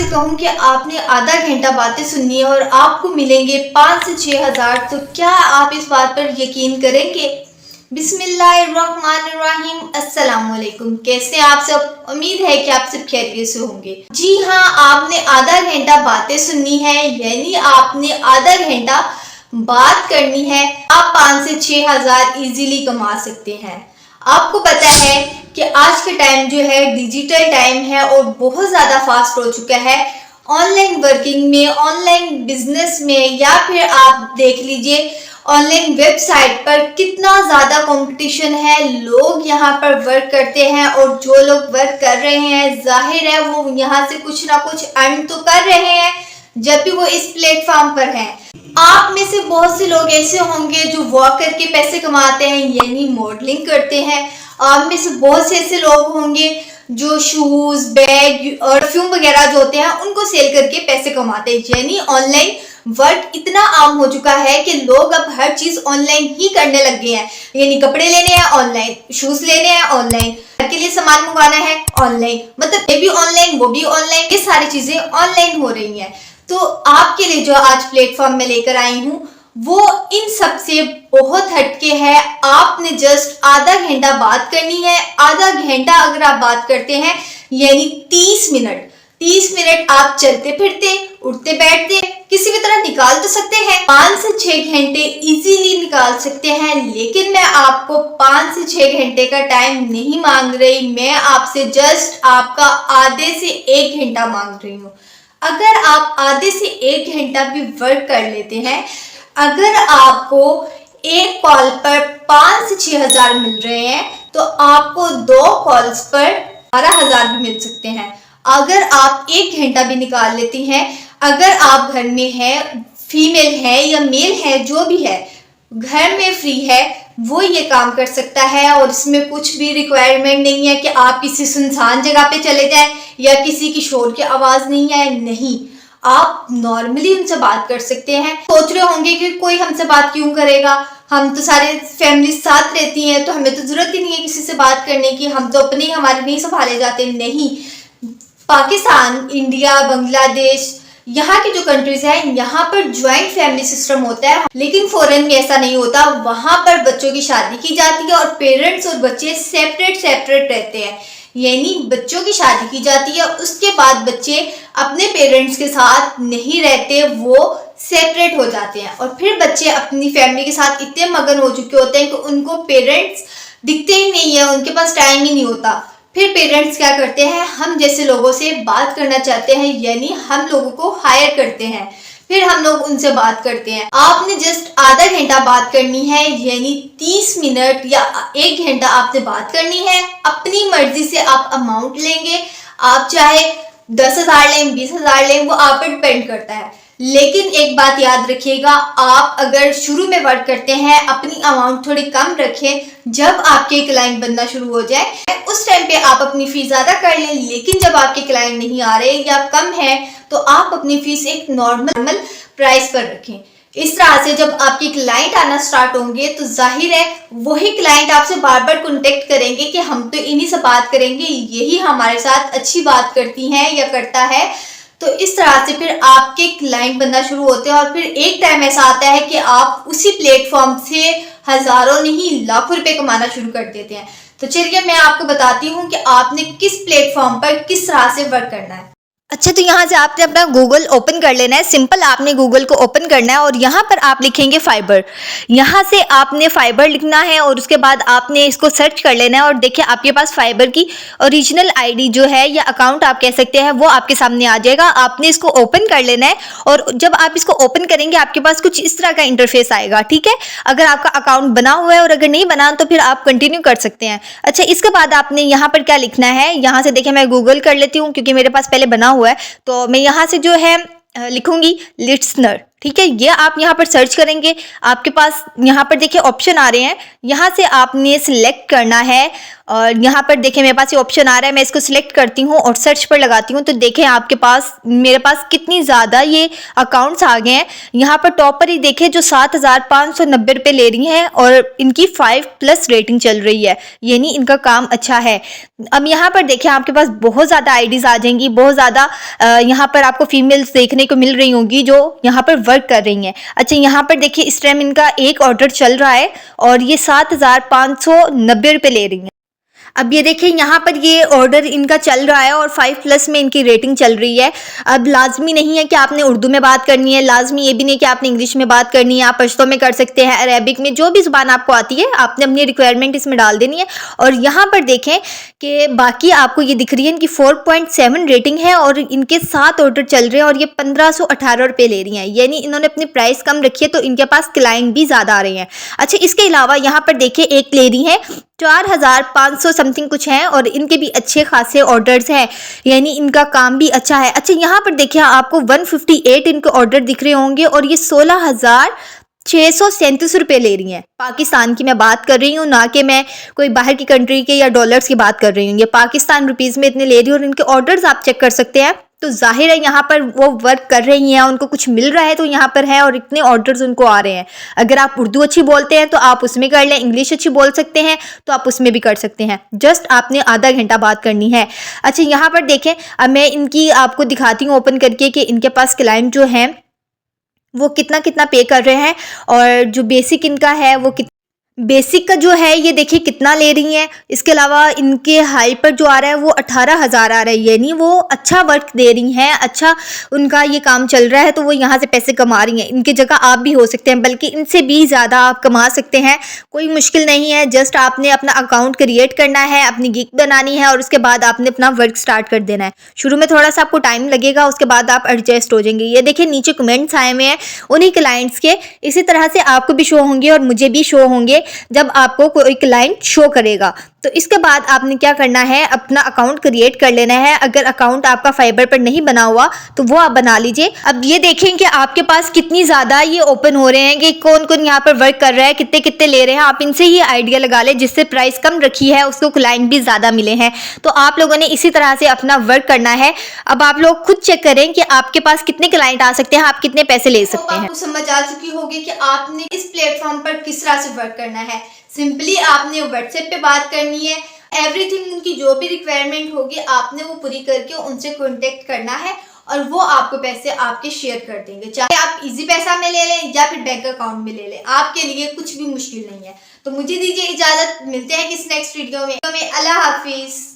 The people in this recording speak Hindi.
कहूँ कि आपने आधा घंटा बातें सुननी है और आपको मिलेंगे 5 से 6 हज़ार, तो क्या आप इस बात पर यकीन करेंगे? बिस्मिल्लाहिर्रहमानिर्रहीम, अस्सलाम वालेकुम। कैसे आप सब? उम्मीद है कि आप सब खैरियत से होंगे। जी हाँ, आपने आधा घंटा बातें सुननी है, यानी आपने आधा घंटा बात करनी है। आप 5 से 6 हज़ार इजीली कमा सकते हैं। आपको पता है कि आज का टाइम जो है डिजिटल टाइम है और बहुत ज़्यादा फास्ट हो चुका है। ऑनलाइन वर्किंग में, ऑनलाइन बिजनेस में, या फिर आप देख लीजिए ऑनलाइन वेबसाइट पर कितना ज़्यादा कंपटीशन है। लोग यहाँ पर वर्क करते हैं और जो लोग वर्क कर रहे हैं, जाहिर है वो यहाँ से कुछ ना कुछ अर्न तो कर रहे हैं जब भी वो इस प्लेटफॉर्म पर हैं। आप में से बहुत से लोग ऐसे होंगे जो वॉक करके पैसे कमाते हैं, यानी मॉडलिंग करते हैं। आप में से बहुत से ऐसे लोग होंगे जो शूज, बैग और परफ्यूम वगैरह जो होते हैं उनको सेल करके पैसे कमाते हैं। यानी ऑनलाइन वर्क इतना आम हो चुका है कि लोग अब हर चीज ऑनलाइन ही करने लग गए हैं। यानी कपड़े लेने हैं ऑनलाइन, शूज लेने हैं ऑनलाइन, घर के लिए सामान मंगवाना है ऑनलाइन, मतलब ये भी ऑनलाइन वो भी ऑनलाइन, ये सारी चीजें ऑनलाइन हो रही हैं। तो आपके लिए जो आज प्लेटफॉर्म में लेकर आई हूँ वो इन सब से बहुत हटके है। आपने जस्ट आधा घंटा बात करनी है। आधा घंटा अगर आप बात करते हैं यानी 30 मिनट आप चलते फिरते, उठते बैठते किसी भी तरह निकाल तो सकते हैं। 5 से 6 घंटे इजीली निकाल सकते हैं, लेकिन मैं आपको 5 से 6 घंटे का टाइम नहीं मांग रही। मैं आपसे जस्ट आपका आधे से 1 घंटा मांग रही हूँ। अगर आप आधे से 1 घंटा भी वर्क कर लेते हैं, अगर आपको एक कॉल पर 5 से 6 हज़ार मिल रहे हैं, तो आपको 2 कॉल्स पर 12 हज़ार भी मिल सकते हैं। अगर आप 1 घंटा भी निकाल लेती हैं, अगर आप घर में हैं, फीमेल है या मेल है, जो भी है घर में फ्री है, वो ये काम कर सकता है। और इसमें कुछ भी रिक्वायरमेंट नहीं है कि आप किसी सुनसान जगह पे चले जाएं या किसी की शोर की आवाज़ नहीं आए। नहीं, आप नॉर्मली उनसे बात कर सकते हैं। सोच रहे होंगे कि कोई हमसे बात क्यों करेगा, हम तो सारे फैमिली साथ रहती हैं तो हमें तो ज़रूरत ही नहीं है किसी से बात करने की, हम तो अपने हमारे नहीं संभाले जाते। नहीं, पाकिस्तान, इंडिया, बांग्लादेश, यहाँ की जो कंट्रीज हैं, यहाँ पर ज्वाइंट फैमिली सिस्टम होता है, लेकिन फॉरेन में ऐसा नहीं होता। वहाँ पर बच्चों की शादी की जाती है और पेरेंट्स और बच्चे सेपरेट रहते हैं। यानी बच्चों की शादी की जाती है, उसके बाद बच्चे अपने पेरेंट्स के साथ नहीं रहते, वो सेपरेट हो जाते हैं। और फिर बच्चे अपनी फैमिली के साथ इतने मगन हो चुके होते हैं कि उनको पेरेंट्स दिखते ही नहीं है, उनके पास टाइम ही नहीं होता। फिर पेरेंट्स क्या करते हैं, हम जैसे लोगों से बात करना चाहते हैं, यानी हम लोगों को हायर करते हैं, फिर हम लोग उनसे बात करते हैं। आपने जस्ट आधा घंटा बात करनी है, यानी 30 मिनट या 1 घंटा आपने बात करनी है। अपनी मर्जी से आप अमाउंट लेंगे, आप चाहे 10 हज़ार लें, 20 हज़ार लें, वो आप पर डिपेंड करता है। लेकिन एक बात याद रखिएगा, आप अगर शुरू में वर्क करते हैं अपनी अमाउंट थोड़ी कम रखें। जब आपके क्लाइंट बनना शुरू हो जाए उस टाइम पे आप अपनी फीस ज़्यादा कर लें, लेकिन जब आपके क्लाइंट नहीं आ रहे या कम है तो आप अपनी फीस एक नॉर्मल प्राइस पर रखें। इस तरह से जब आपके क्लाइंट आना स्टार्ट होंगे तो जाहिर है वही क्लाइंट आपसे बार बार कॉन्टेक्ट करेंगे कि हम तो इन्हीं से बात करेंगे, यही हमारे साथ अच्छी बात करती हैं या करता है। तो इस तरह से फिर आपके क्लाइंट बनना शुरू होते हैं और फिर एक टाइम ऐसा आता है कि आप उसी प्लेटफॉर्म से हज़ारों नहीं लाखों रुपए कमाना शुरू कर देते हैं। तो चलिए मैं आपको बताती हूँ कि आपने किस प्लेटफॉर्म पर किस तरह से वर्क करना है। अच्छा, तो यहाँ से आपने अपना गूगल ओपन कर लेना है। सिंपल आपने गूगल को ओपन करना है और यहाँ पर आप लिखेंगे फाइबर। यहाँ से आपने फाइबर लिखना है और उसके बाद आपने इसको सर्च कर लेना है। और देखिए आपके पास फाइबर की ओरिजिनल आईडी जो है या अकाउंट आप कह सकते हैं वो आपके सामने आ जाएगा। आपने इसको ओपन कर लेना है और जब आप इसको ओपन करेंगे आपके पास कुछ इस तरह का इंटरफेस आएगा, ठीक है। अगर आपका अकाउंट बना हुआ है और अगर नहीं बना तो फिर आप कंटिन्यू कर सकते हैं। अच्छा, इसके बाद आपने यहाँ पर क्या लिखना है, यहाँ से देखिए मैं गूगल कर लेती हूँ क्योंकि मेरे पास पहले बना हुआ है। तो मैं यहाँ से जो है लिखूंगी लिसनर, ठीक है, ये आप यहाँ पर सर्च करेंगे, आपके पास यहाँ पर देखिए ऑप्शन आ रहे हैं, यहाँ से आपने सिलेक्ट करना है और यहाँ पर देखिए मेरे पास ये ऑप्शन आ रहा है, मैं इसको सिलेक्ट करती हूँ और सर्च पर लगाती हूँ तो देखें आपके पास मेरे पास कितनी ज़्यादा ये अकाउंट्स आ गए हैं। यहाँ पर टॉप पर ही देखें जो 7,590 रुपये ले रही हैं और इनकी 5+ रेटिंग चल रही है, यानी इनका काम अच्छा है। अब यहाँ पर देखें आपके पास बहुत ज़्यादा आईडीज़ आ जाएंगी, बहुत ज़्यादा यहाँ पर आपको फीमेल्स देखने को मिल रही होंगी जो यहाँ पर वर्क कर रही हैं। अच्छा, यहाँ पर देखिए इस टाइम इनका एक ऑर्डर चल रहा है और ये 7,590 रुपये ले रही हैं। अब ये देखिए यहाँ पर ये ऑर्डर इनका चल रहा है और 5+ में इनकी रेटिंग चल रही है। अब लाजमी नहीं है कि आपने उर्दू में बात करनी है, लाजमी ये भी नहीं कि आपने इंग्लिश में बात करनी है, आप पश्तो में कर सकते हैं, अरेबिक में, जो भी ज़ुबान आपको आती है आपने अपनी रिक्वायरमेंट इसमें डाल देनी है। और यहाँ पर देखें कि बाकी आपको ये दिख रही है इनकी 4.7 रेटिंग है और इनके 7 ऑर्डर चल रहे हैं और ये 1,518 रुपये ले रही हैं, यानी इन्होंने अपनी प्राइस कम रखी है तो इनके पास क्लाइंट भी ज़्यादा आ रहे हैं। अच्छा, इसके अलावा यहाँ पर देखिए एक लेडी है 4,500 समथिंग कुछ हैं और इनके भी अच्छे खासे ऑर्डर्स हैं, यानी इनका काम भी अच्छा है। अच्छा, यहाँ पर देखिए आपको 158 इनके ऑर्डर दिख रहे होंगे और ये 16,637 रुपये ले रही हैं। पाकिस्तान की मैं बात कर रही हूँ, ना कि मैं कोई बाहर की कंट्री के या डॉलर्स की बात कर रही हूँ, ये पाकिस्तान रुपीज़ में इतने ले रही है और इनके ऑर्डर्स आप चेक कर सकते हैं। तो जाहिर है यहाँ पर वो वर्क कर रही हैं, उनको कुछ मिल रहा है तो यहाँ पर है और इतने ऑर्डर्स उनको आ रहे हैं। अगर आप उर्दू अच्छी बोलते हैं तो आप उसमें कर लें, इंग्लिश अच्छी बोल सकते हैं तो आप उसमें भी कर सकते हैं, जस्ट आपने आधा घंटा बात करनी है। अच्छा, यहाँ पर देखें, अब मैं इनकी आपको दिखाती हूँ ओपन करके कि इनके पास क्लाइंट जो हैं वो कितना कितना पे कर रहे हैं और जो बेसिक इनका है वो बेसिक का जो है ये देखिए कितना ले रही हैं। इसके अलावा इनके हाई पर जो आ रहा है वो 18,000 आ रहा है, यानी वो अच्छा वर्क दे रही हैं, अच्छा उनका ये काम चल रहा है तो वो यहाँ से पैसे कमा रही हैं। इनकी जगह आप भी हो सकते हैं, बल्कि इनसे भी ज़्यादा आप कमा सकते हैं, कोई मुश्किल नहीं है। जस्ट आपने अपना अकाउंट क्रिएट करना है, अपनी गिग बनानी है और उसके बाद आपने अपना वर्क स्टार्ट कर देना है। शुरू में थोड़ा सा आपको टाइम लगेगा, उसके बाद आप एडजस्ट हो जाएंगे। ये देखिए नीचे कमेंट्स आए हुए हैं उन्हीं क्लाइंट्स के, इसी तरह से आपको भी शो होंगे और मुझे भी शो होंगे जब आपको कोई क्लाइंट शो करेगा। तो इसके बाद आपने क्या करना है, अपना अकाउंट क्रिएट कर लेना है। अगर अकाउंट आपका फाइबर पर नहीं बना हुआ तो वो आप बना लीजिए। अब ये देखें कि आपके पास कितनी ज़्यादा ये ओपन हो रहे हैं कि कौन कौन यहाँ पर वर्क कर रहा है, कितने कितने ले रहे हैं। आप इनसे ही आइडिया लगा ले, जिससे प्राइस कम रखी है उसको क्लाइंट भी ज़्यादा मिले हैं। तो आप लोगों ने इसी तरह से अपना वर्क करना है। अब आप लोग खुद चेक करें कि आपके पास कितने क्लाइंट आ सकते हैं, आप कितने पैसे ले सकते हैं। आपको समझ आ चुकी होगी कि आपने इस प्लेटफॉर्म पर किस तरह से वर्क करना है। सिंपली आपने व्हाट्सएप पे बात करनी है, एवरीथिंग उनकी जो भी रिक्वायरमेंट होगी आपने वो पूरी करके उनसे कांटेक्ट करना है और वो आपको पैसे आपके शेयर कर देंगे। चाहे आप इजी पैसा में ले लें या फिर बैंक अकाउंट में ले लें, आपके लिए कुछ भी मुश्किल नहीं है। तो मुझे दीजिए इजाजत, मिलते हैं किस नेक्स्ट वीडियो में। अल्लाह हाफिज।